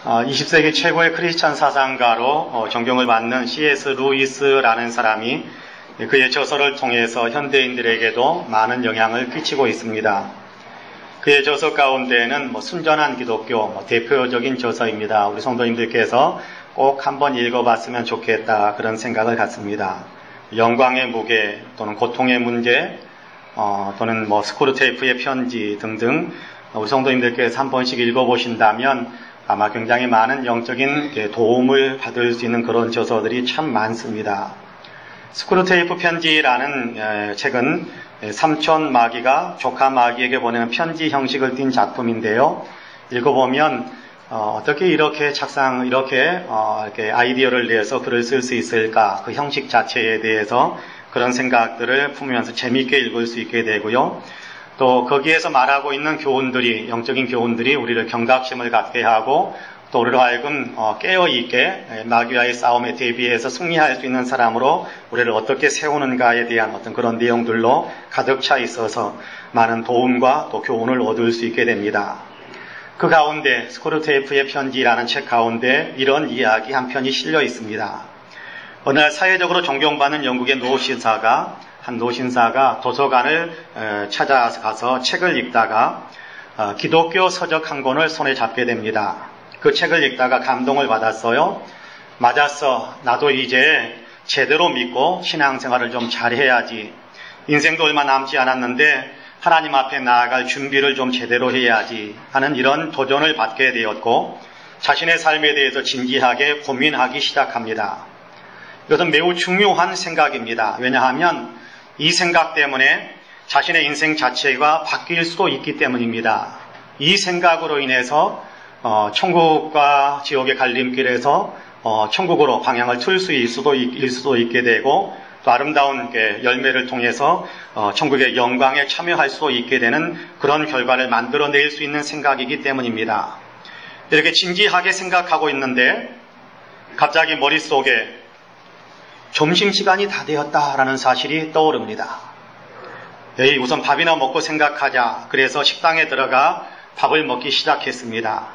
20세기 최고의 크리스찬 사상가로 존경을 받는 C.S. 루이스라는 사람이 그의 저서를 통해서 현대인들에게도 많은 영향을 끼치고 있습니다. 그의 저서 가운데에는 순전한 기독교 대표적인 저서입니다. 우리 성도님들께서 꼭 한번 읽어봤으면 좋겠다 그런 생각을 갖습니다. 영광의 무게 또는 고통의 문제 또는 스크루테이프의 편지 등등 우리 성도님들께서 한 번씩 읽어보신다면 아마 굉장히 많은 영적인 도움을 받을 수 있는 그런 저서들이 참 많습니다. 스크루테이프 편지라는 책은 삼촌 마귀가 조카 마귀에게 보내는 편지 형식을 띈 작품인데요. 읽어보면 어떻게 이렇게 이렇게 아이디어를 내서 글을 쓸 수 있을까, 그 형식 자체에 대해서 그런 생각들을 품으면서 재미있게 읽을 수 있게 되고요. 또 거기에서 말하고 있는 교훈들이, 영적인 교훈들이 우리를 경각심을 갖게 하고 또 우리로 하여금 깨어있게 마귀와의 싸움에 대비해서 승리할 수 있는 사람으로 우리를 어떻게 세우는가에 대한 어떤 그런 내용들로 가득 차 있어서 많은 도움과 또 교훈을 얻을 수 있게 됩니다. 그 가운데 스크루테이프의 편지라는 책 가운데 이런 이야기 한 편이 실려 있습니다. 어느 날 사회적으로 존경받는 영국의 한 노신사가 도서관을 찾아가서 책을 읽다가 기독교 서적 한 권을 손에 잡게 됩니다. 그 책을 읽다가 감동을 받았어요. 맞았어. 나도 이제 제대로 믿고 신앙생활을 좀 잘해야지. 인생도 얼마 남지 않았는데 하나님 앞에 나아갈 준비를 좀 제대로 해야지 하는 이런 도전을 받게 되었고 자신의 삶에 대해서 진지하게 고민하기 시작합니다. 이것은 매우 중요한 생각입니다. 왜냐하면 이 생각 때문에 자신의 인생 자체가 바뀔 수도 있기 때문입니다. 이 생각으로 인해서 천국과 지옥의 갈림길에서 천국으로 방향을 틀 수도 있게 되고 또 아름다운 열매를 통해서 천국의 영광에 참여할 수도 있게 되는 그런 결과를 만들어낼 수 있는 생각이기 때문입니다. 이렇게 진지하게 생각하고 있는데 갑자기 머릿속에 점심시간이 다 되었다라는 사실이 떠오릅니다. 우선 밥이나 먹고 생각하자. 그래서 식당에 들어가 밥을 먹기 시작했습니다.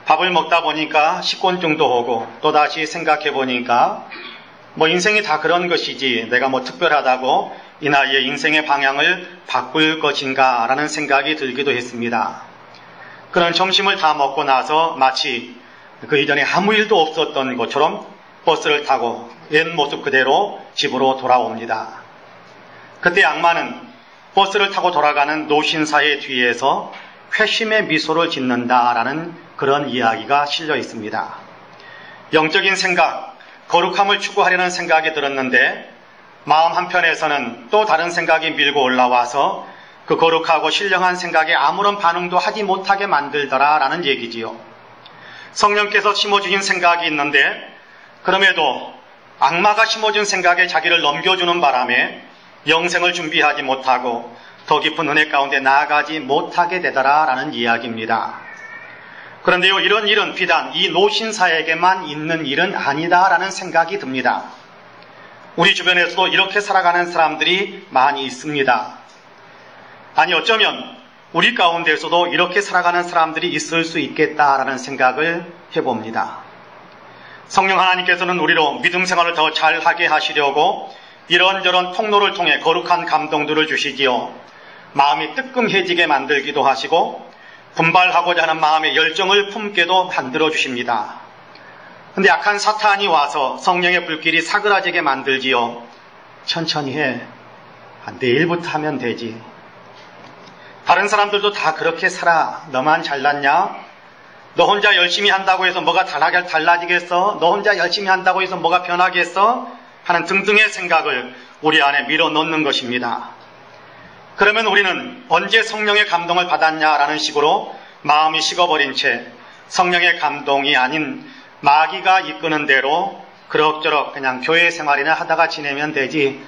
밥을 먹다 보니까 식곤증도 오고 또다시 생각해 보니까 인생이 다 그런 것이지 내가 특별하다고 이 나이에 인생의 방향을 바꿀 것인가 라는 생각이 들기도 했습니다. 그런 점심을 다 먹고 나서 마치 그 이전에 아무 일도 없었던 것처럼 버스를 타고 옛 모습 그대로 집으로 돌아옵니다. 그때 악마는 버스를 타고 돌아가는 노신사의 뒤에서 회심의 미소를 짓는다라는 그런 이야기가 실려 있습니다. 영적인 생각, 거룩함을 추구하려는 생각이 들었는데 마음 한편에서는 또 다른 생각이 밀고 올라와서 그 거룩하고 신령한 생각에 아무런 반응도 하지 못하게 만들더라라는 얘기지요. 성령께서 심어주신 생각이 있는데 그럼에도 악마가 심어준 생각에 자기를 넘겨주는 바람에 영생을 준비하지 못하고 더 깊은 은혜 가운데 나아가지 못하게 되더라라는 이야기입니다. 그런데요, 이런 일은 비단 이 노신사에게만 있는 일은 아니다라는 생각이 듭니다. 우리 주변에서도 이렇게 살아가는 사람들이 많이 있습니다. 아니 어쩌면 우리 가운데서도 이렇게 살아가는 사람들이 있을 수 있겠다라는 생각을 해봅니다. 성령 하나님께서는 우리로 믿음 생활을 더 잘하게 하시려고 이런저런 통로를 통해 거룩한 감동들을 주시지요. 마음이 뜨끔해지게 만들기도 하시고 분발하고자 하는 마음의 열정을 품게도 만들어 주십니다. 근데 약한 사탄이 와서 성령의 불길이 사그라지게 만들지요. 천천히 해. 내일부터 하면 되지. 다른 사람들도 다 그렇게 살아. 너만 잘났냐? 너 혼자 열심히 한다고 해서 뭐가 달라지겠어? 너 혼자 열심히 한다고 해서 뭐가 변하겠어? 하는 등등의 생각을 우리 안에 밀어넣는 것입니다. 그러면 우리는 언제 성령의 감동을 받았냐라는 식으로 마음이 식어버린 채 성령의 감동이 아닌 마귀가 이끄는 대로 그럭저럭 그냥 교회 생활이나 하다가 지내면 되지,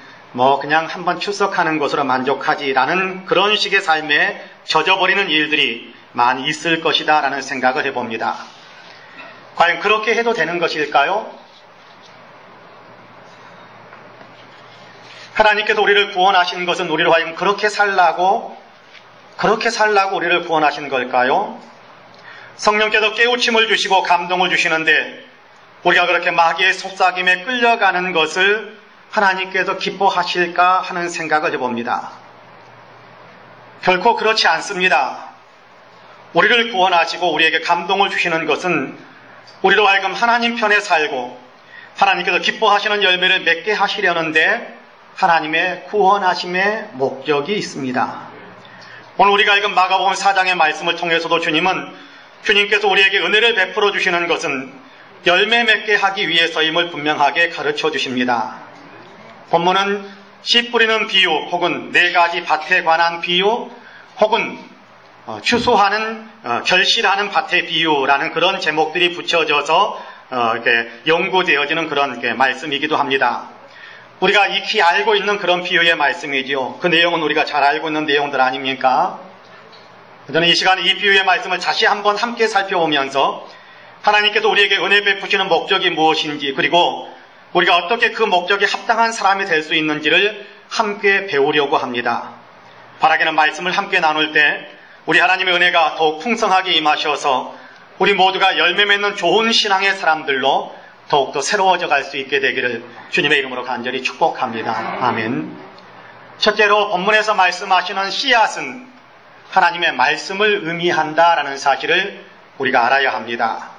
그냥 한번 출석하는 것으로 만족하지라는 그런 식의 삶에 젖어버리는 일들이 많이 있을 것이다 라는 생각을 해봅니다. 과연 그렇게 해도 되는 것일까요? 하나님께서 우리를 구원하신 것은 우리로 하여금 그렇게 살라고 우리를 구원하신 걸까요? 성령께서 깨우침을 주시고 감동을 주시는데 우리가 그렇게 마귀의 속삭임에 끌려가는 것을 하나님께서 기뻐하실까 하는 생각을 해봅니다. 결코 그렇지 않습니다. 우리를 구원하시고 우리에게 감동을 주시는 것은 우리로 하여금 하나님 편에 살고 하나님께서 기뻐하시는 열매를 맺게 하시려는데 하나님의 구원하심의 목적이 있습니다. 오늘 우리가 읽은 마가복음 4장의 말씀을 통해서도 주님께서 우리에게 은혜를 베풀어 주시는 것은 열매 맺게 하기 위해서임을 분명하게 가르쳐 주십니다. 본문은 씨 뿌리는 비유 혹은 4가지 밭에 관한 비유 혹은 추수하는 결실하는 밭의 비유라는 그런 제목들이 붙여져서 이렇게 연구되어지는 그런 말씀이기도 합니다. 우리가 익히 알고 있는 그런 비유의 말씀이지요. 그 내용은 우리가 잘 알고 있는 내용들 아닙니까? 저는 이 시간에 이 비유의 말씀을 다시 한번 함께 살펴보면서 하나님께서 우리에게 은혜 베푸시는 목적이 무엇인지 그리고 우리가 어떻게 그 목적에 합당한 사람이 될 수 있는지를 함께 배우려고 합니다. 바라기는 말씀을 함께 나눌 때 우리 하나님의 은혜가 더욱 풍성하게 임하셔서 우리 모두가 열매 맺는 좋은 신앙의 사람들로 더욱더 새로워져 갈 수 있게 되기를 주님의 이름으로 간절히 축복합니다. 아멘. 첫째로 본문에서 말씀하시는 씨앗은 하나님의 말씀을 의미한다라는 사실을 우리가 알아야 합니다.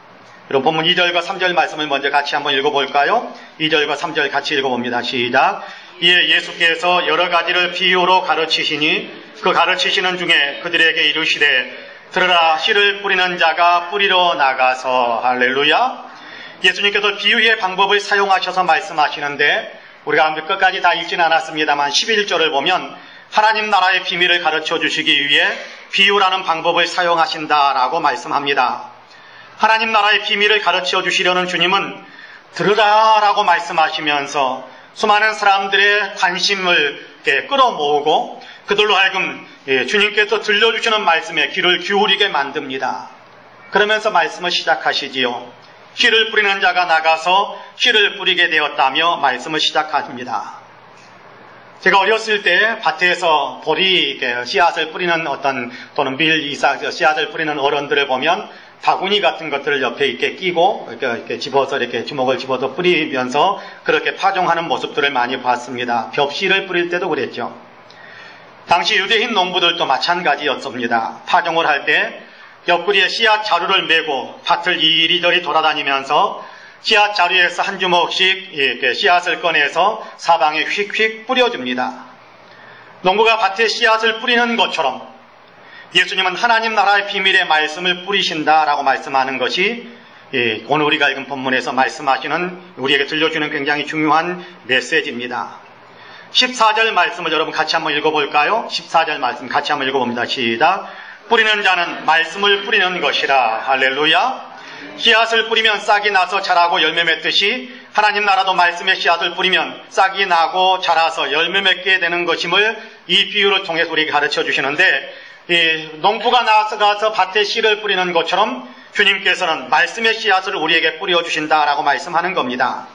여러분 본문 2절과 3절 말씀을 먼저 같이 한번 읽어볼까요? 2절과 3절 같이 읽어봅니다. 시작. 이에 예수께서 여러 가지를 비유로 가르치시니 그 가르치시는 중에 그들에게 이르시되 들으라 씨를 뿌리는 자가 뿌리러 나가서 할렐루야. 예수님께서 비유의 방법을 사용하셔서 말씀하시는데 우리가 끝까지 다 읽지는 않았습니다만 11절을 보면 하나님 나라의 비밀을 가르쳐 주시기 위해 비유라는 방법을 사용하신다라고 말씀합니다. 하나님 나라의 비밀을 가르쳐 주시려는 주님은 들으라라고 말씀하시면서 수많은 사람들의 관심을 끌어모으고 그들로 하여금 주님께서 들려주시는 말씀에 귀를 기울이게 만듭니다. 그러면서 말씀을 시작하시지요. 씨를 뿌리는 자가 나가서 씨를 뿌리게 되었다며 말씀을 시작합니다. 제가 어렸을 때 밭에서 보리 씨앗을 뿌리는 또는 씨앗을 뿌리는 어른들을 보면 바구니 같은 것들을 옆에 이렇게 끼고 이렇게 집어서 이렇게 주먹을 집어서 뿌리면서 그렇게 파종하는 모습들을 많이 봤습니다. 벽씨를 뿌릴 때도 그랬죠. 당시 유대인 농부들도 마찬가지였습니다. 파종을 할 때 옆구리에 씨앗 자루를 메고 밭을 이리저리 돌아다니면서 씨앗 자루에서 한 주먹씩 이렇게 씨앗을 꺼내서 사방에 휙휙 뿌려줍니다. 농부가 밭에 씨앗을 뿌리는 것처럼 예수님은 하나님 나라의 비밀의 말씀을 뿌리신다라고 말씀하는 것이 오늘 우리가 읽은 본문에서 말씀하시는 우리에게 들려주는 굉장히 중요한 메시지입니다. 14절 말씀을 여러분 같이 한번 읽어볼까요? 14절 말씀 같이 한번 읽어봅니다. 시작. 뿌리는 자는 말씀을 뿌리는 것이라. 할렐루야. 씨앗을 뿌리면 싹이 나서 자라고 열매 맺듯이 하나님 나라도 말씀의 씨앗을 뿌리면 싹이 나고 자라서 열매 맺게 되는 것임을 이 비유를 통해서 우리에게 가르쳐 주시는데 농부가 나가서 밭에 씨를 뿌리는 것처럼 주님께서는 말씀의 씨앗을 우리에게 뿌려주신다라고 말씀하는 겁니다.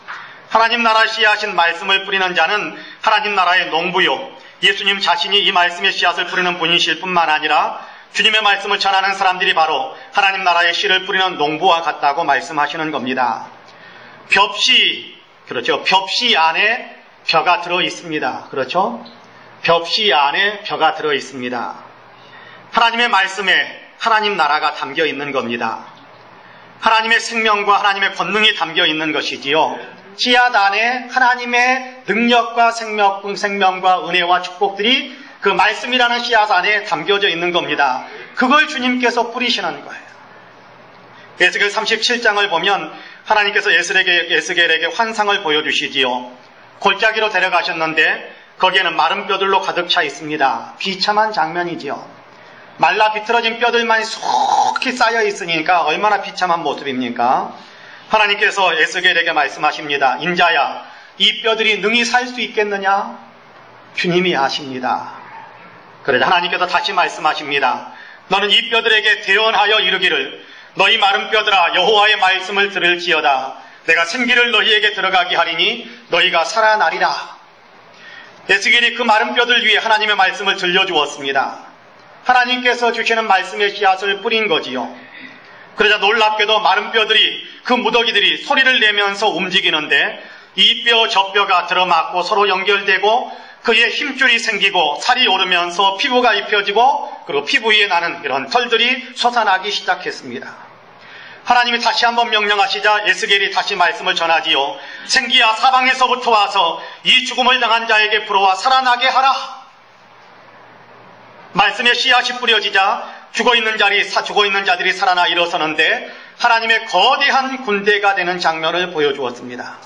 하나님 나라 씨앗인 말씀을 뿌리는 자는 하나님 나라의 농부요. 예수님 자신이 이 말씀의 씨앗을 뿌리는 분이실 뿐만 아니라 주님의 말씀을 전하는 사람들이 바로 하나님 나라의 씨를 뿌리는 농부와 같다고 말씀하시는 겁니다. 벽씨, 그렇죠. 벽씨 안에 벼가 들어 있습니다. 그렇죠. 벽씨 안에 벼가 들어 있습니다. 하나님의 말씀에 하나님 나라가 담겨 있는 겁니다. 하나님의 생명과 하나님의 권능이 담겨 있는 것이지요. 씨앗 안에 하나님의 능력과 생명과 은혜와 축복들이 그 말씀이라는 씨앗 안에 담겨져 있는 겁니다. 그걸 주님께서 뿌리시는 거예요. 에스겔 37장을 보면 하나님께서 에스겔에게 환상을 보여주시지요. 골짜기로 데려가셨는데 거기에는 마른 뼈들로 가득 차 있습니다. 비참한 장면이지요. 말라 비틀어진 뼈들만 속히 쌓여 있으니까 얼마나 비참한 모습입니까? 하나님께서 에스겔에게 말씀하십니다. 인자야, 이 뼈들이 능히 살 수 있겠느냐? 주님이 아십니다. 그러자 하나님께서 다시 말씀하십니다. 너는 이 뼈들에게 대언하여 이르기를 너희 마른 뼈들아 여호와의 말씀을 들을지어다. 내가 생기를 너희에게 들어가게 하리니 너희가 살아나리라. 에스겔이 그 마른 뼈들 위에 하나님의 말씀을 들려주었습니다. 하나님께서 주시는 말씀의 씨앗을 뿌린 거지요. 그러자 놀랍게도 마른 뼈들이, 그 무더기들이 소리를 내면서 움직이는데 이 뼈 저 뼈가 들어맞고 서로 연결되고 그의 힘줄이 생기고 살이 오르면서 피부가 입혀지고 그리고 피부 위에 나는 이런 털들이 솟아나기 시작했습니다. 하나님이 다시 한번 명령하시자 에스겔이 다시 말씀을 전하지요. 생기야 사방에서부터 와서 이 죽음을 당한 자에게 불어와 살아나게 하라. 말씀의 씨앗이 뿌려지자 죽어있는 자들이 살아나 일어서는데 하나님의 거대한 군대가 되는 장면을 보여주었습니다.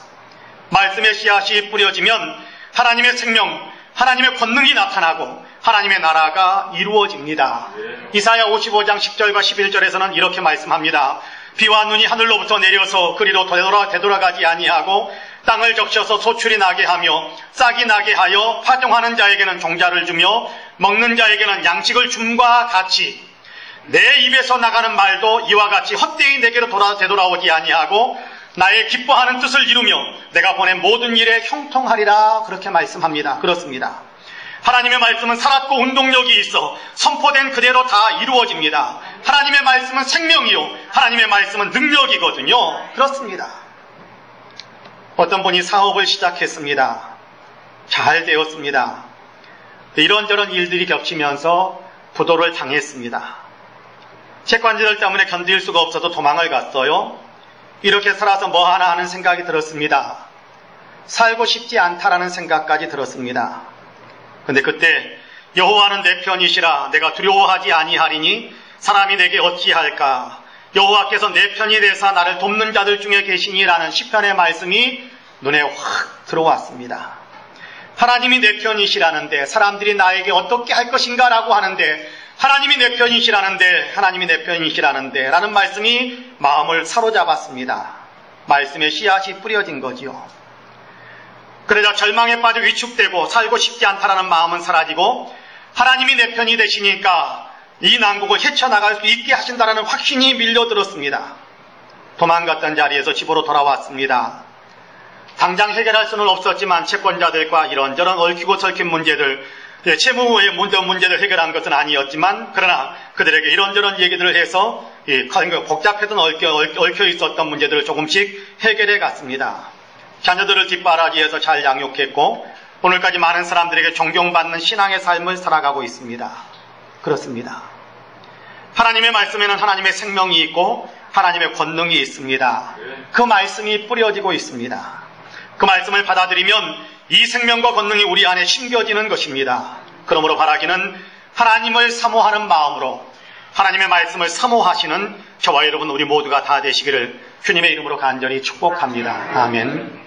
말씀의 씨앗이 뿌려지면 하나님의 생명, 하나님의 권능이 나타나고 하나님의 나라가 이루어집니다. 이사야 55장 10절과 11절에서는 이렇게 말씀합니다. 비와 눈이 하늘로부터 내려서 그리로 되돌아가지 아니하고 땅을 적셔서 소출이 나게 하며 싹이 나게 하여 파종하는 자에게는 종자를 주며 먹는 자에게는 양식을 줌과 같이 내 입에서 나가는 말도 이와 같이 헛되이 내게로 되돌아오지 아니하고 나의 기뻐하는 뜻을 이루며 내가 보낸 모든 일에 형통하리라. 그렇게 말씀합니다. 그렇습니다. 하나님의 말씀은 살았고 운동력이 있어 선포된 그대로 다 이루어집니다. 하나님의 말씀은 생명이요 하나님의 말씀은 능력이거든요. 그렇습니다. 어떤 분이 사업을 시작했습니다. 잘 되었습니다. 이런저런 일들이 겹치면서 부도를 당했습니다. 채권자들 때문에 견딜 수가 없어서 도망을 갔어요. 이렇게 살아서 뭐 하나 하는 생각이 들었습니다. 살고 싶지 않다라는 생각까지 들었습니다. 근데 그때 여호와는 내 편이시라 내가 두려워하지 아니하리니 사람이 내게 어찌할까. 여호와께서 내 편이 되사 나를 돕는 자들 중에 계시니라는 시편의 말씀이 눈에 확 들어왔습니다. 하나님이 내 편이시라는데 사람들이 나에게 어떻게 할 것인가라고 하는데 하나님이 내 편이시라는데 라는 말씀이 마음을 사로잡았습니다. 말씀의 씨앗이 뿌려진 거지요. 그러자 절망에 빠져 위축되고 살고 싶지 않다라는 마음은 사라지고 하나님이 내 편이 되시니까 이 난국을 헤쳐나갈 수 있게 하신다라는 확신이 밀려들었습니다. 도망갔던 자리에서 집으로 돌아왔습니다. 당장 해결할 수는 없었지만 채권자들과 이런저런 얽히고 설킨 문제들, 채무의 문제를 해결한 것은 아니었지만 그러나 그들에게 이런저런 얘기들을 해서 복잡해서 얽혀 있었던 문제들을 조금씩 해결해 갔습니다. 자녀들을 뒷바라지해서 잘 양육했고 오늘까지 많은 사람들에게 존경받는 신앙의 삶을 살아가고 있습니다. 그렇습니다. 하나님의 말씀에는 하나님의 생명이 있고 하나님의 권능이 있습니다. 그 말씀이 뿌려지고 있습니다. 그 말씀을 받아들이면 이 생명과 권능이 우리 안에 심겨지는 것입니다. 그러므로 바라기는 하나님을 사모하는 마음으로 하나님의 말씀을 사모하시는 저와 여러분 우리 모두가 다 되시기를 주님의 이름으로 간절히 축복합니다. 아멘.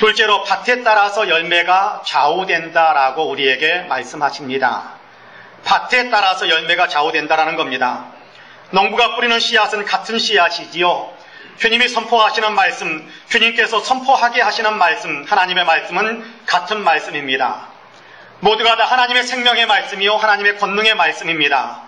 둘째로 밭에 따라서 열매가 좌우된다라고 우리에게 말씀하십니다. 밭에 따라서 열매가 좌우된다라는 겁니다. 농부가 뿌리는 씨앗은 같은 씨앗이지요. 주님이 선포하시는 말씀, 주님께서 선포하게 하시는 말씀, 하나님의 말씀은 같은 말씀입니다. 모두가 다 하나님의 생명의 말씀이요 하나님의 권능의 말씀입니다.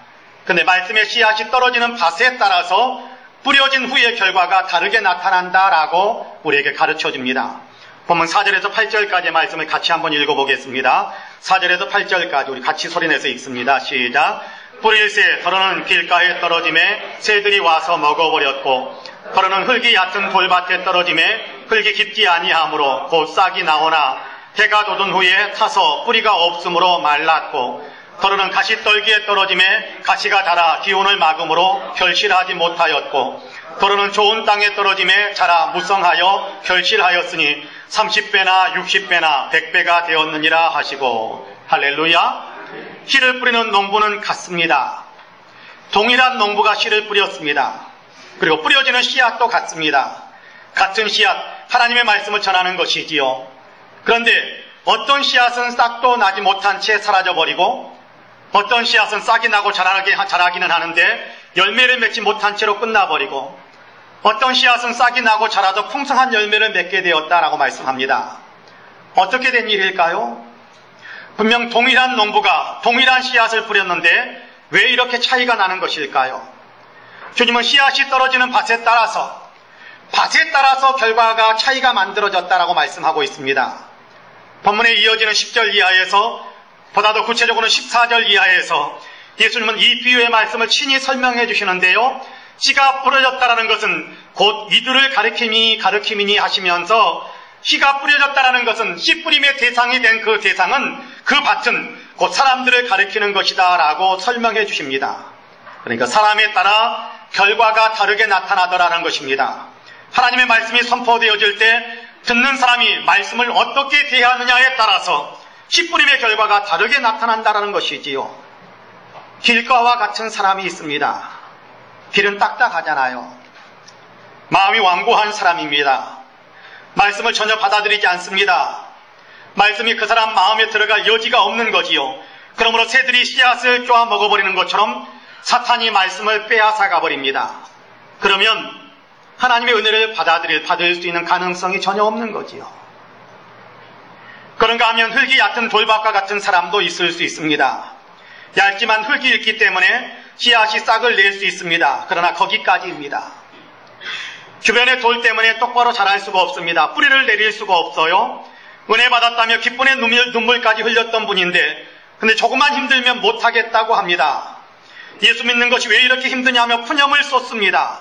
그런데 말씀의 씨앗이 떨어지는 밭에 따라서 뿌려진 후의 결과가 다르게 나타난다라고 우리에게 가르쳐줍니다. 본문 4절에서 8절까지의 말씀을 같이 한번 읽어보겠습니다. 4절에서 8절까지 우리 같이 소리내서 읽습니다. 시작. 뿌릴새 더러는 길가에 떨어짐에 새들이 와서 먹어버렸고 더러는 흙이 얕은 돌밭에 떨어짐에 흙이 깊지 아니하므로 곧 싹이 나오나 해가 돋은 후에 타서 뿌리가 없으므로 말랐고 더러는 가시떨기에 떨어짐에 가시가 닳아 기온을 막음으로 결실하지 못하였고 더러는 좋은 땅에 떨어짐에 자라 무성하여 결실하였으니 30배나 60배나 100배가 되었느니라 하시고 할렐루야. 씨를 뿌리는 농부는 같습니다. 동일한 농부가 씨를 뿌렸습니다. 그리고 뿌려지는 씨앗도 같습니다. 같은 씨앗, 하나님의 말씀을 전하는 것이지요. 그런데 어떤 씨앗은 싹도 나지 못한 채 사라져버리고 어떤 씨앗은 싹이 나고 자라기는 하는데 열매를 맺지 못한 채로 끝나버리고 어떤 씨앗은 싹이 나고 자라도 풍성한 열매를 맺게 되었다라고 말씀합니다. 어떻게 된 일일까요? 분명 동일한 농부가 동일한 씨앗을 뿌렸는데 왜 이렇게 차이가 나는 것일까요? 주님은 씨앗이 떨어지는 밭에 따라서 결과가 차이가 만들어졌다라고 말씀하고 있습니다. 본문에 이어지는 10절 이하에서 보다도 구체적으로는 14절 이하에서 예수님은 이 비유의 말씀을 친히 설명해 주시는데요. 씨가 뿌려졌다라는 것은 곧 이들을 가르키미니 하시면서 씨가 뿌려졌다라는 것은 씨 뿌림의 대상이 된 그 대상은, 그 밭은 곧 사람들을 가리키는 것이다 라고 설명해 주십니다. 그러니까 사람에 따라 결과가 다르게 나타나더라는 것입니다. 하나님의 말씀이 선포되어질 때 듣는 사람이 말씀을 어떻게 대하느냐에 따라서 씨 뿌림의 결과가 다르게 나타난다라는 것이지요. 길가와 같은 사람이 있습니다. 길은 딱딱하잖아요. 마음이 완고한 사람입니다. 말씀을 전혀 받아들이지 않습니다. 말씀이 그 사람 마음에 들어갈 여지가 없는 거지요. 그러므로 새들이 씨앗을 쪼아 먹어버리는 것처럼 사탄이 말씀을 빼앗아가 버립니다. 그러면 하나님의 은혜를 받을 수 있는 가능성이 전혀 없는 거지요. 그런가 하면 흙이 얕은 돌밭과 같은 사람도 있을 수 있습니다. 얇지만 흙이 있기 때문에 씨앗이 싹을 낼 수 있습니다. 그러나 거기까지입니다. 주변의 돌 때문에 똑바로 자랄 수가 없습니다. 뿌리를 내릴 수가 없어요. 은혜 받았다며 기쁨의 눈물까지 흘렸던 분인데, 근데 조금만 힘들면 못하겠다고 합니다. 예수 믿는 것이 왜 이렇게 힘드냐며 푸념을 쏟습니다.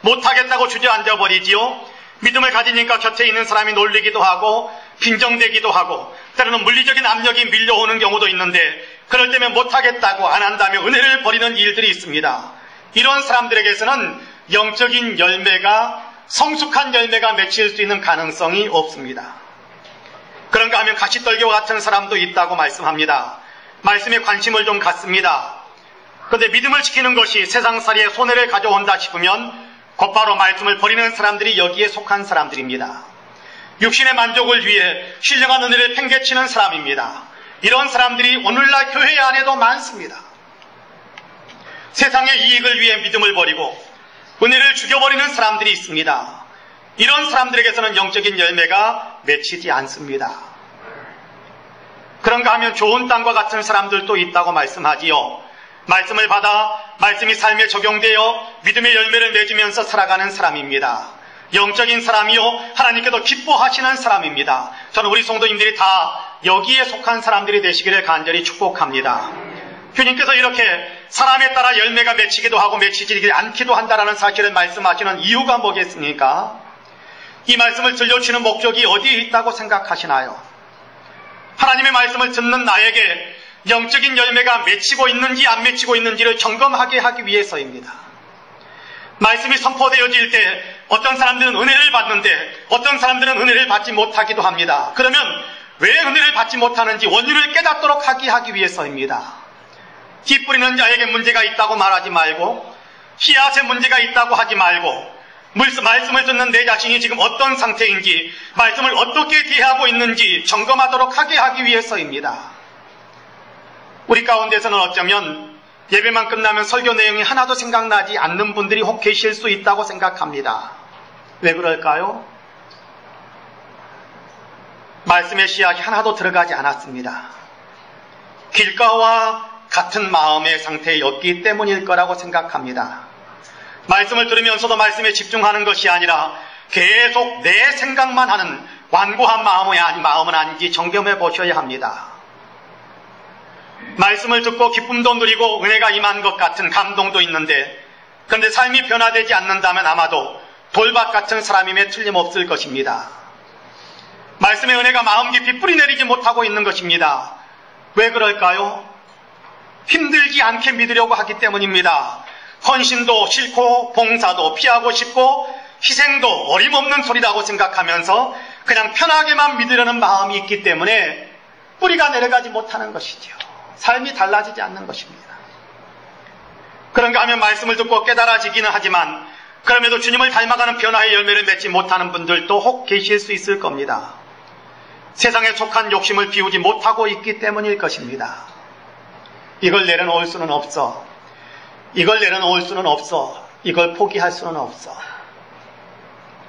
못하겠다고 주저앉아 버리지요. 믿음을 가지니까 곁에 있는 사람이 놀리기도 하고 빈정대기도 하고 때로는 물리적인 압력이 밀려오는 경우도 있는데, 그럴 때면 못하겠다고 안 한다며 은혜를 버리는 일들이 있습니다. 이런 사람들에게서는 영적인 열매가, 성숙한 열매가 맺힐 수 있는 가능성이 없습니다. 그런가 하면 가시떨기와 같은 사람도 있다고 말씀합니다. 말씀에 관심을 좀 갖습니다. 그런데 믿음을 지키는 것이 세상살이에 손해를 가져온다 싶으면 곧바로 말씀을 버리는 사람들이 여기에 속한 사람들입니다. 육신의 만족을 위해 신령한 은혜를 팽개치는 사람입니다. 이런 사람들이 오늘날 교회 안에도 많습니다. 세상의 이익을 위해 믿음을 버리고 은혜를 죽여버리는 사람들이 있습니다. 이런 사람들에게서는 영적인 열매가 맺히지 않습니다. 그런가 하면 좋은 땅과 같은 사람들도 있다고 말씀하지요. 말씀을 받아 말씀이 삶에 적용되어 믿음의 열매를 맺으면서 살아가는 사람입니다. 영적인 사람이요, 하나님께도 기뻐하시는 사람입니다. 저는 우리 성도님들이 다 여기에 속한 사람들이 되시기를 간절히 축복합니다. 주님께서 이렇게 사람에 따라 열매가 맺히기도 하고 맺히지 않기도 한다는 사실을 말씀하시는 이유가 뭐겠습니까? 이 말씀을 들려주시는 목적이 어디에 있다고 생각하시나요? 하나님의 말씀을 듣는 나에게 영적인 열매가 맺히고 있는지 안 맺히고 있는지를 점검하게 하기 위해서입니다. 말씀이 선포되어질 때 어떤 사람들은 은혜를 받는데 어떤 사람들은 은혜를 받지 못하기도 합니다. 그러면 왜 은혜를 받지 못하는지 원인을 깨닫도록 하기 위해서입니다. 씨 뿌리는 자에게 문제가 있다고 말하지 말고, 씨앗에 문제가 있다고 하지 말고, 말씀을 듣는 내 자신이 지금 어떤 상태인지, 말씀을 어떻게 대하고 있는지 점검하도록 하기 위해서입니다. 우리 가운데서는 어쩌면 예배만 끝나면 설교 내용이 하나도 생각나지 않는 분들이 혹 계실 수 있다고 생각합니다. 왜 그럴까요? 말씀의 씨앗이 하나도 들어가지 않았습니다. 길가와 같은 마음의 상태였기 때문일 거라고 생각합니다. 말씀을 들으면서도 말씀에 집중하는 것이 아니라 계속 내 생각만 하는 완고한 마음은 아닌지 점검해 보셔야 합니다. 말씀을 듣고 기쁨도 누리고 은혜가 임한 것 같은 감동도 있는데, 그런데 삶이 변화되지 않는다면 아마도 돌밭 같은 사람임에 틀림없을 것입니다. 말씀의 은혜가 마음 깊이 뿌리내리지 못하고 있는 것입니다. 왜 그럴까요? 힘들지 않게 믿으려고 하기 때문입니다. 헌신도 싫고 봉사도 피하고 싶고 희생도 어림없는 소리라고 생각하면서 그냥 편하게만 믿으려는 마음이 있기 때문에 뿌리가 내려가지 못하는 것이죠. 삶이 달라지지 않는 것입니다. 그런가 하면 말씀을 듣고 깨달아지기는 하지만 그럼에도 주님을 닮아가는 변화의 열매를 맺지 못하는 분들도 혹 계실 수 있을 겁니다. 세상에 속한 욕심을 비우지 못하고 있기 때문일 것입니다. 이걸 내려놓을 수는 없어. 이걸 내려놓을 수는 없어. 이걸 포기할 수는 없어.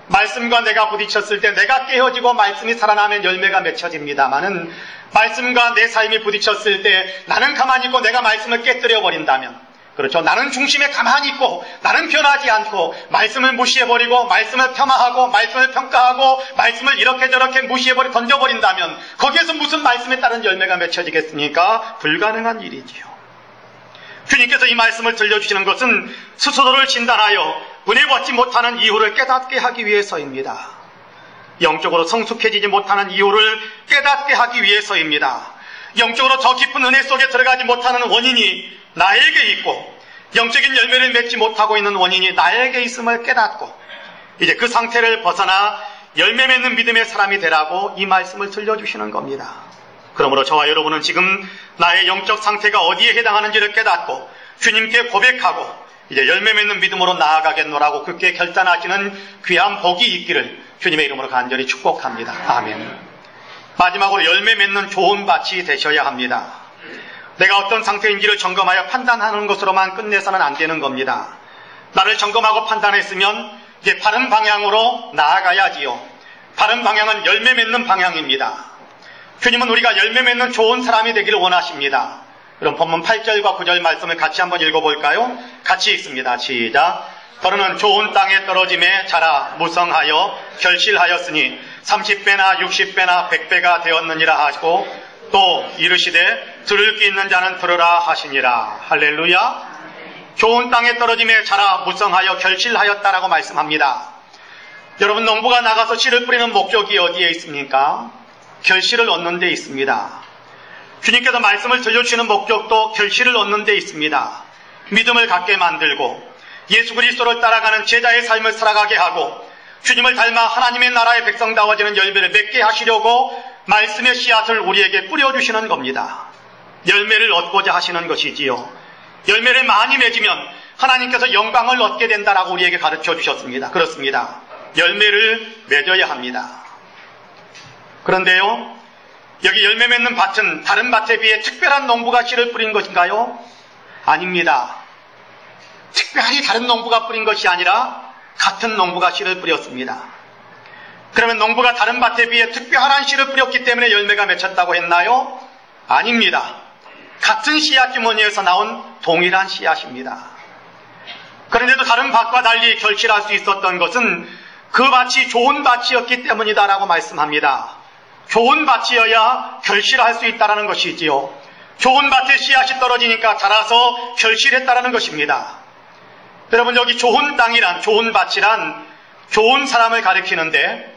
말씀과 내가 부딪혔을 때 내가 깨어지고 말씀이 살아나면 열매가 맺혀집니다마는 말씀과 내 삶이 부딪혔을 때 나는 가만히 있고 내가 말씀을 깨뜨려 버린다면, 그렇죠, 나는 중심에 가만히 있고 나는 변하지 않고 말씀을 무시해버리고 말씀을 폄하하고 말씀을 평가하고 말씀을 이렇게 저렇게 무시해버리고 던져버린다면 거기에서 무슨 말씀에 따른 열매가 맺혀지겠습니까? 불가능한 일이지요. 주님께서 이 말씀을 들려주시는 것은 스스로를 진단하여 은혜 받지 못하는 이유를 깨닫게 하기 위해서입니다. 영적으로 성숙해지지 못하는 이유를 깨닫게 하기 위해서입니다. 영적으로 더 깊은 은혜 속에 들어가지 못하는 원인이 나에게 있고 영적인 열매를 맺지 못하고 있는 원인이 나에게 있음을 깨닫고 이제 그 상태를 벗어나 열매 맺는 믿음의 사람이 되라고 이 말씀을 들려주시는 겁니다. 그러므로 저와 여러분은 지금 나의 영적 상태가 어디에 해당하는지를 깨닫고 주님께 고백하고 이제 열매 맺는 믿음으로 나아가겠노라고 굳게 결단하시는 귀한 복이 있기를 주님의 이름으로 간절히 축복합니다. 아멘. 마지막으로 열매 맺는 좋은 밭이 되셔야 합니다. 내가 어떤 상태인지를 점검하여 판단하는 것으로만 끝내서는 안 되는 겁니다. 나를 점검하고 판단했으면 이제 바른 방향으로 나아가야지요. 바른 방향은 열매 맺는 방향입니다. 주님은 우리가 열매 맺는 좋은 사람이 되기를 원하십니다. 그럼 본문 8절과 9절 말씀을 같이 한번 읽어볼까요? 같이 읽습니다. 시작. 너는 좋은 땅에 떨어짐에 자라 무성하여 결실하였으니 30배나 60배나 100배가 되었느니라 하시고 또 이르시되 들을 귀 있는 자는 들으라 하시니라. 할렐루야. 좋은 땅에 떨어짐에 자라 무성하여 결실하였다라고 말씀합니다. 여러분, 농부가 나가서 씨를 뿌리는 목적이 어디에 있습니까? 결실을 얻는 데 있습니다. 주님께서 말씀을 들려주시는 목적도 결실을 얻는 데 있습니다. 믿음을 갖게 만들고 예수 그리스도를 따라가는 제자의 삶을 살아가게 하고 주님을 닮아 하나님의 나라의 백성다워지는 열매를 맺게 하시려고 말씀의 씨앗을 우리에게 뿌려주시는 겁니다. 열매를 얻고자 하시는 것이지요. 열매를 많이 맺으면 하나님께서 영광을 얻게 된다라고 우리에게 가르쳐 주셨습니다. 그렇습니다. 열매를 맺어야 합니다. 그런데요, 여기 열매 맺는 밭은 다른 밭에 비해 특별한 농부가 씨를 뿌린 것인가요? 아닙니다. 특별히 다른 농부가 뿌린 것이 아니라 같은 농부가 씨를 뿌렸습니다. 그러면 농부가 다른 밭에 비해 특별한 씨를 뿌렸기 때문에 열매가 맺혔다고 했나요? 아닙니다. 같은 씨앗 주머니에서 나온 동일한 씨앗입니다. 그런데도 다른 밭과 달리 결실할 수 있었던 것은 그 밭이 좋은 밭이었기 때문이다라고 말씀합니다. 좋은 밭이어야 결실할 수 있다는 것이지요. 좋은 밭에 씨앗이 떨어지니까 자라서 결실했다는 것입니다. 여러분, 여기 좋은 땅이란, 좋은 밭이란 좋은 사람을 가리키는데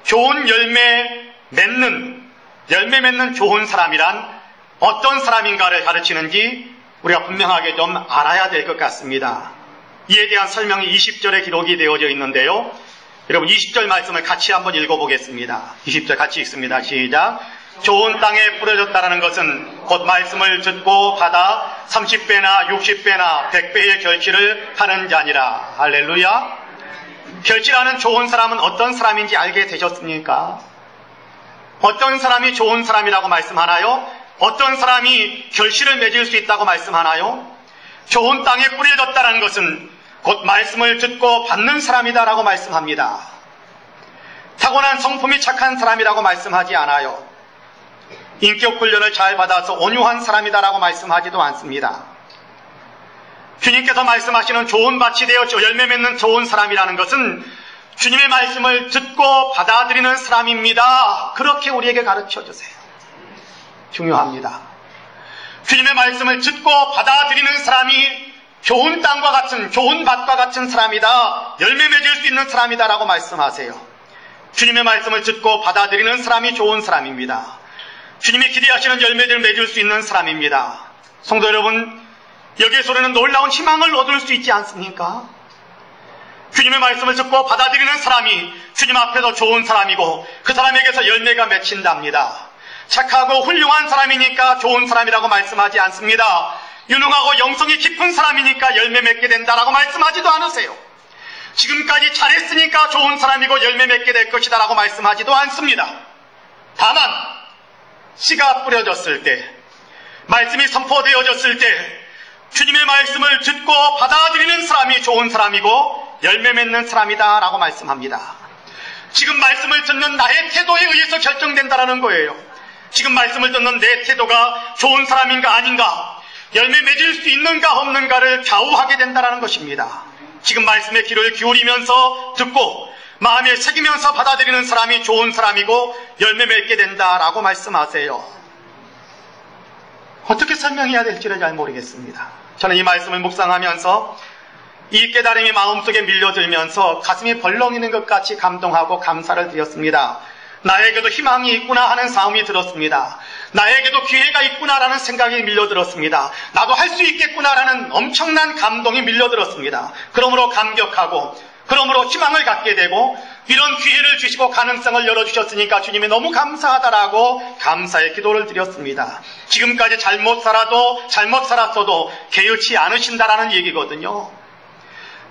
좋은 열매 맺는 좋은 사람이란 어떤 사람인가를 가르치는지 우리가 분명하게 좀 알아야 될 것 같습니다. 이에 대한 설명이 20절에 기록이 되어져 있는데요. 여러분, 20절 말씀을 같이 한번 읽어보겠습니다. 20절 같이 읽습니다. 시작. 좋은 땅에 뿌려졌다는 것은 곧 말씀을 듣고 받아 30배나 60배나 100배의 결실을 하는 자니라. 할렐루야. 결실하는 좋은 사람은 어떤 사람인지 알게 되셨습니까? 어떤 사람이 좋은 사람이라고 말씀하나요? 어떤 사람이 결실을 맺을 수 있다고 말씀하나요? 좋은 땅에 뿌려졌다는 것은 곧 말씀을 듣고 받는 사람이다라고 말씀합니다. 타고난 성품이 착한 사람이라고 말씀하지 않아요. 인격 훈련을 잘 받아서 온유한 사람이다라고 말씀하지도 않습니다. 주님께서 말씀하시는 좋은 밭이 되어 열매 맺는 좋은 사람이라는 것은 주님의 말씀을 듣고 받아들이는 사람입니다. 그렇게 우리에게 가르쳐 주세요. 중요합니다. 주님의 말씀을 듣고 받아들이는 사람이 좋은 땅과 같은, 좋은 밭과 같은 사람이다. 열매 맺을 수 있는 사람이다라고 말씀하세요. 주님의 말씀을 듣고 받아들이는 사람이 좋은 사람입니다. 주님이 기대하시는 열매를 맺을 수 있는 사람입니다. 성도 여러분, 여기에서는 놀라운 희망을 얻을 수 있지 않습니까? 주님의 말씀을 듣고 받아들이는 사람이 주님 앞에서 좋은 사람이고 그 사람에게서 열매가 맺힌답니다. 착하고 훌륭한 사람이니까 좋은 사람이라고 말씀하지 않습니다. 유능하고 영성이 깊은 사람이니까 열매 맺게 된다라고 말씀하지도 않으세요. 지금까지 잘했으니까 좋은 사람이고 열매 맺게 될 것이다 라고 말씀하지도 않습니다. 다만 씨가 뿌려졌을 때, 말씀이 선포되어졌을 때 주님의 말씀을 듣고 받아들이는 사람이 좋은 사람이고 열매 맺는 사람이다 라고 말씀합니다. 지금 말씀을 듣는 나의 태도에 의해서 결정된다라는 거예요. 지금 말씀을 듣는 내 태도가 좋은 사람인가 아닌가, 열매 맺을 수 있는가 없는가를 좌우하게 된다는 것입니다. 지금 말씀에 귀를 기울이면서 듣고 마음에 새기면서 받아들이는 사람이 좋은 사람이고 열매 맺게 된다라고 말씀하세요. 어떻게 설명해야 될지를 잘 모르겠습니다. 저는 이 말씀을 묵상하면서 이 깨달음이 마음속에 밀려들면서 가슴이 벌렁이는 것 같이 감동하고 감사를 드렸습니다. 나에게도 희망이 있구나 하는 마음이 들었습니다. 나에게도 기회가 있구나라는 생각이 밀려들었습니다. 나도 할 수 있겠구나라는 엄청난 감동이 밀려들었습니다. 그러므로 감격하고 그러므로 희망을 갖게 되고 이런 기회를 주시고 가능성을 열어주셨으니까 주님이 너무 감사하다라고 감사의 기도를 드렸습니다. 지금까지 잘못 살았어도 개의치 않으신다라는 얘기거든요.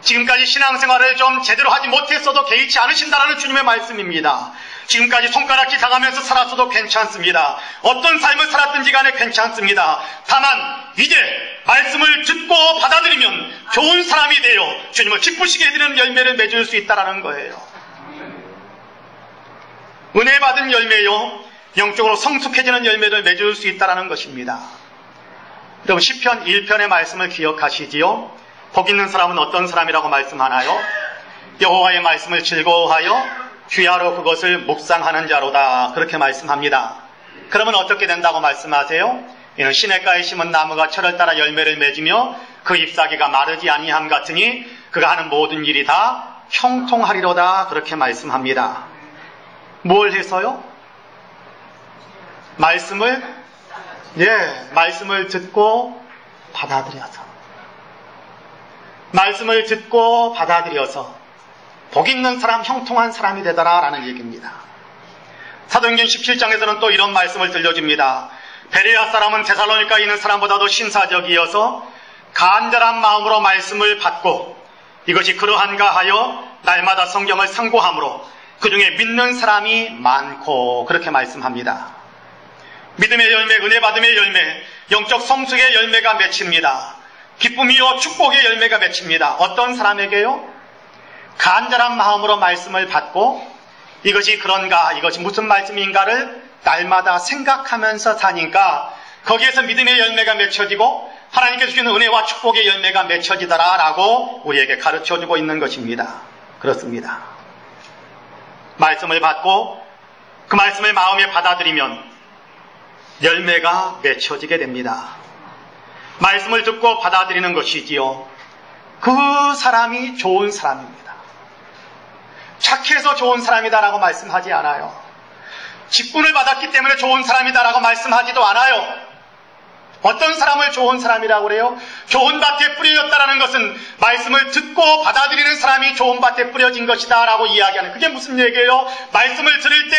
지금까지 신앙생활을 좀 제대로 하지 못했어도 개의치 않으신다라는 주님의 말씀입니다. 지금까지 손가락질 당하면서 살았어도 괜찮습니다. 어떤 삶을 살았든지 간에 괜찮습니다. 다만 이제 말씀을 듣고 받아들이면 좋은 사람이 되어 주님을 기쁘시게 해드리는 열매를 맺을 수 있다는 거예요. 은혜 받은 열매요, 영적으로 성숙해지는 열매를 맺을 수 있다는 것입니다. 여러분 시편 1편의 말씀을 기억하시지요? 복 있는 사람은 어떤 사람이라고 말씀하나요? 여호와의 말씀을 즐거워하여 귀하로 그것을 묵상하는 자로다, 그렇게 말씀합니다. 그러면 어떻게 된다고 말씀하세요? 이는 시냇가에 심은 나무가 철을 따라 열매를 맺으며 그 잎사귀가 마르지 아니함 같으니 그가 하는 모든 일이 다 형통하리로다, 그렇게 말씀합니다. 뭘 해서요? 말씀을 듣고 받아들여서, 말씀을 듣고 받아들여서 복 있는 사람, 형통한 사람이 되더라라는 얘기입니다. 사도행전 17장에서는 또 이런 말씀을 들려줍니다. 베레아 사람은 데살로니가에 있는 사람보다도 신사적이어서 간절한 마음으로 말씀을 받고 이것이 그러한가 하여 날마다 성경을 상고함으로 그 중에 믿는 사람이 많고, 그렇게 말씀합니다. 믿음의 열매, 은혜 받음의 열매, 영적 성숙의 열매가 맺힙니다. 기쁨이요 축복의 열매가 맺힙니다. 어떤 사람에게요? 간절한 마음으로 말씀을 받고 이것이 그런가, 이것이 무슨 말씀인가를 날마다 생각하면서 사니까 거기에서 믿음의 열매가 맺혀지고 하나님께서 주시는 은혜와 축복의 열매가 맺혀지더라라고 우리에게 가르쳐주고 있는 것입니다. 그렇습니다. 말씀을 받고 그 말씀을 마음에 받아들이면 열매가 맺혀지게 됩니다. 말씀을 듣고 받아들이는 것이지요, 그 사람이 좋은 사람입니다. 착해서 좋은 사람이다라고 말씀하지 않아요. 직분을 받았기 때문에 좋은 사람이다라고 말씀하지도 않아요. 어떤 사람을 좋은 사람이라고 그래요? 좋은 밭에 뿌려졌다라는 것은 말씀을 듣고 받아들이는 사람이 좋은 밭에 뿌려진 것이다 라고 이야기하는, 그게 무슨 얘기예요? 말씀을 들을 때,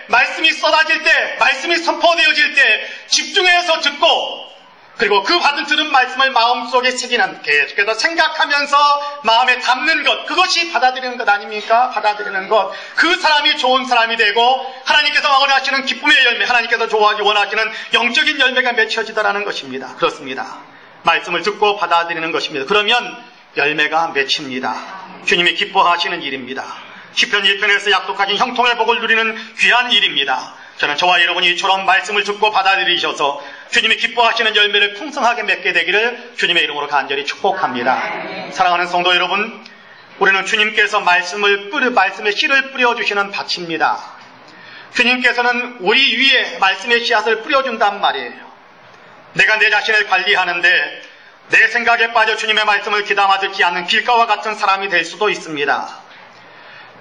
말씀이 쏟아질 때, 말씀이 선포되어질 때 집중해서 듣고 그리고 그 들은 말씀을 마음속에 새기는, 계속해서 생각하면서 마음에 담는 것, 그것이 받아들이는 것 아닙니까? 받아들이는 것. 그 사람이 좋은 사람이 되고 하나님께서 원하시는 기쁨의 열매, 하나님께서 좋아하기 원하시는 영적인 열매가 맺혀지더라는 것입니다. 그렇습니다. 말씀을 듣고 받아들이는 것입니다. 그러면 열매가 맺힙니다. 주님이 기뻐하시는 일입니다. 시편 1편에서 약속하신 형통의 복을 누리는 귀한 일입니다. 저는 저와 여러분이 이처럼 말씀을 듣고 받아들이셔서 주님이 기뻐하시는 열매를 풍성하게 맺게 되기를 주님의 이름으로 간절히 축복합니다. 사랑하는 성도 여러분, 우리는 주님께서 말씀의 씨를 뿌려주시는 밭입니다. 주님께서는 우리 위에 말씀의 씨앗을 뿌려준단 말이에요. 내가 내 자신을 관리하는데 내 생각에 빠져 주님의 말씀을 귀담아 듣지 않는 길가와 같은 사람이 될 수도 있습니다.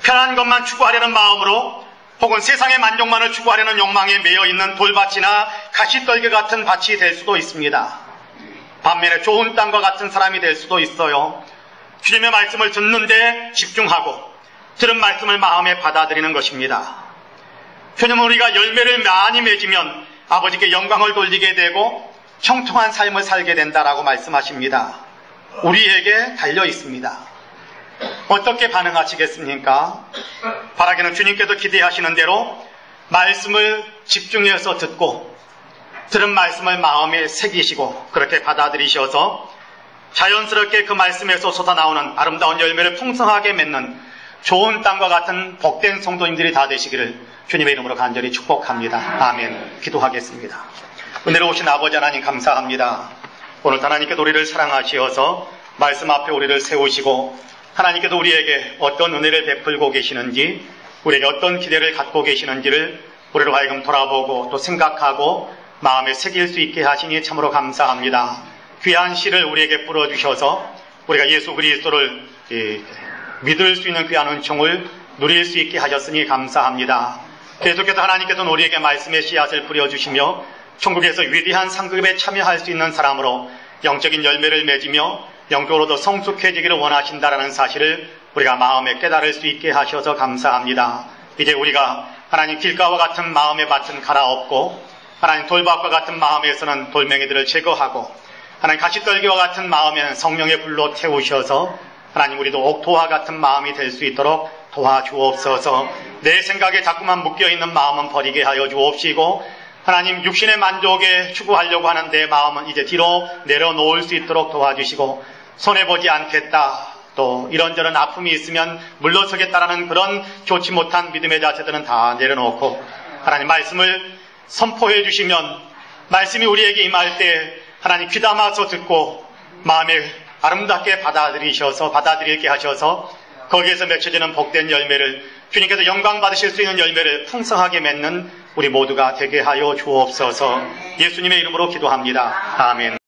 편한 것만 추구하려는 마음으로 혹은 세상의 만족만을 추구하려는 욕망에 매여 있는 돌밭이나 가시떨기 같은 밭이 될 수도 있습니다. 반면에 좋은 땅과 같은 사람이 될 수도 있어요. 주님의 말씀을 듣는데 집중하고 들은 말씀을 마음에 받아들이는 것입니다. 주님은 우리가 열매를 많이 맺으면 아버지께 영광을 돌리게 되고 형통한 삶을 살게 된다라고 말씀하십니다. 우리에게 달려 있습니다. 어떻게 반응하시겠습니까? 바라기는 주님께서 기대하시는 대로 말씀을 집중해서 듣고 들은 말씀을 마음에 새기시고 그렇게 받아들이셔서 자연스럽게 그 말씀에서 솟아나오는 아름다운 열매를 풍성하게 맺는 좋은 땅과 같은 복된 성도님들이 다 되시기를 주님의 이름으로 간절히 축복합니다. 아멘. 기도하겠습니다. 은혜로우신 아버지 하나님 감사합니다. 오늘 하나님께서 우리를 사랑하시어서 말씀 앞에 우리를 세우시고 하나님께서 우리에게 어떤 은혜를 베풀고 계시는지, 우리에게 어떤 기대를 갖고 계시는지를 우리로 하여금 돌아보고 또 생각하고 마음에 새길 수 있게 하시니 참으로 감사합니다. 귀한 씨를 우리에게 뿌려주셔서 우리가 예수 그리스도를 믿을 수 있는 귀한 은총을 누릴 수 있게 하셨으니 감사합니다. 계속해서 하나님께서는 우리에게 말씀의 씨앗을 뿌려주시며 천국에서 위대한 상급에 참여할 수 있는 사람으로 영적인 열매를 맺으며 영적으로도 성숙해지기를 원하신다라는 사실을 우리가 마음에 깨달을 수 있게 하셔서 감사합니다. 이제 우리가 하나님 길가와 같은 마음의 밭은 갈아엎고 하나님 돌밭과 같은 마음에서는 돌멩이들을 제거하고 하나님 가시떨기와 같은 마음에는 성령의 불로 태우셔서 하나님 우리도 옥토와 같은 마음이 될 수 있도록 도와주옵소서. 내 생각에 자꾸만 묶여있는 마음은 버리게 하여 주옵시고 하나님 육신의 만족에 추구하려고 하는 내 마음은 이제 뒤로 내려놓을 수 있도록 도와주시고 손해보지 않겠다, 또 이런저런 아픔이 있으면 물러서겠다라는 그런 좋지 못한 믿음의 자세들은 다 내려놓고 하나님 말씀을 선포해 주시면 말씀이 우리에게 임할 때 하나님 귀담아서 듣고 마음에 아름답게 받아들이게 하셔서 거기에서 맺혀지는 복된 열매를 주님께서 영광 받으실 수 있는 열매를 풍성하게 맺는 우리 모두가 되게 하여 주옵소서. 예수님의 이름으로 기도합니다. 아멘.